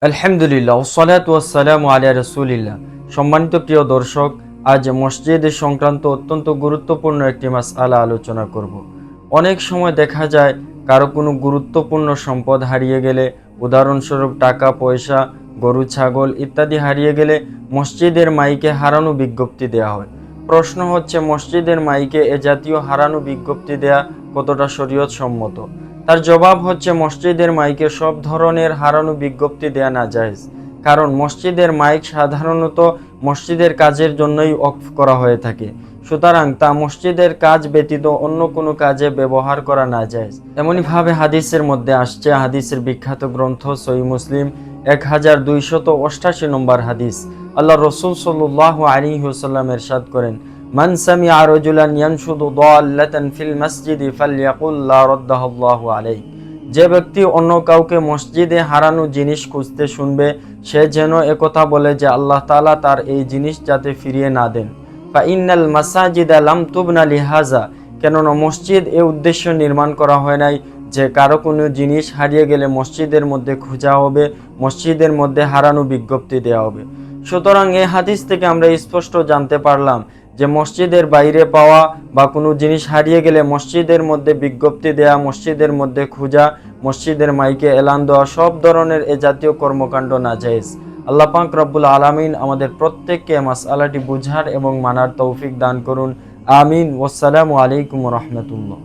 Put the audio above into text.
আলহামদুলিল্লাহ ওয়াসসালাতু ওয়াসসালামু আলা রাসূলিল্লাহ। সম্মানিত প্রিয় দর্শক, আজ মসজিদ সংক্রান্ত অত্যন্ত গুরুত্বপূর্ণ একটি মাসআলা আলোচনা করব। অনেক সময় দেখা যায় কারো কোনো গুরুত্বপূর্ণ সম্পদ হারিয়ে গেলে, উদাহরণস্বরূপ টাকা পয়সা, গরু ছাগল ইত্যাদি হারিয়ে গেলে মসজিদের মাইকে হারানো বিজ্ঞপ্তি দেওয়া হয়। প্রশ্ন হচ্ছে, মসজিদের মাইকে এ জাতীয় হারানো বিজ্ঞপ্তি দেয়া কতটা শরীয়ত সম্মত? তার জবাব হচ্ছে, মসজিদের মাইকে সব ধরনের হারানো বিজ্ঞপ্তি দেয়া নাজায়েজ। কারণ মসজিদের মাইক সাধারণত মসজিদের কাজের জন্যই অফ করা হয়ে থাকে, সুতরাং তা মসজিদের কাজ ব্যতীত অন্য কোনো কাজে ব্যবহার করা নাজায়েজ। এমনইভাবে হাদিসের মধ্যে আসছে, হাদিসের বিখ্যাত গ্রন্থ সহিহ মুসলিম 1288 নম্বর হাদিস, আল্লাহ রসুল সাল্লাল্লাহু আলাইহি ওয়াসাল্লাম ইরশাদ করেন, মান সামিআ রাজুলান ইয়ানশুদু দাল্লাতান ফিল মাসজিদি ফালইয়াকুল লা রাদ্দাহুল্লাহু আলাইহি। যে ব্যক্তি অন্য কাউকে মসজিদে হারানো জিনিস খুঁজতে শুনবে, সে যেন একথা বলে যে আল্লাহ তাআলা তার এই জিনিস যাতে ফিরিয়ে না দেন। ফা ইন্নাল মাসাজিদা লাম তুবনা লিহাজা, কেননা মসজিদ এ উদ্দেশ্য নির্মাণ করা হয় নাই যে কারো কোনো জিনিস হারিয়ে গেলে মসজিদের মধ্যে খোঁজা হবে, মসজিদের মধ্যে হারানো বিজ্ঞপ্তি দেওয়া হবে। সুতরাং এই হাদিস থেকে আমরা স্পষ্ট জানতে পারলাম যে মসজিদের বাইরে পাওয়া বা কোনো জিনিস হারিয়ে গেলে মসজিদের মধ্যে বিজ্ঞপ্তি দেয়া, মসজিদের মধ্যে খোঁজা, মসজিদের মাইকে এলান দেওয়া, সব ধরনের এ জাতীয় কর্মকাণ্ড নাজায়েজ। আল্লাহ পাক রব্বুল আলামিন আমাদের প্রত্যেককে মাসআলাটি বুঝার এবং মানার তৌফিক দান করুন। আমিন। ওয়াসসালামু আলাইকুম ওয়া রাহমাতুল্লাহ।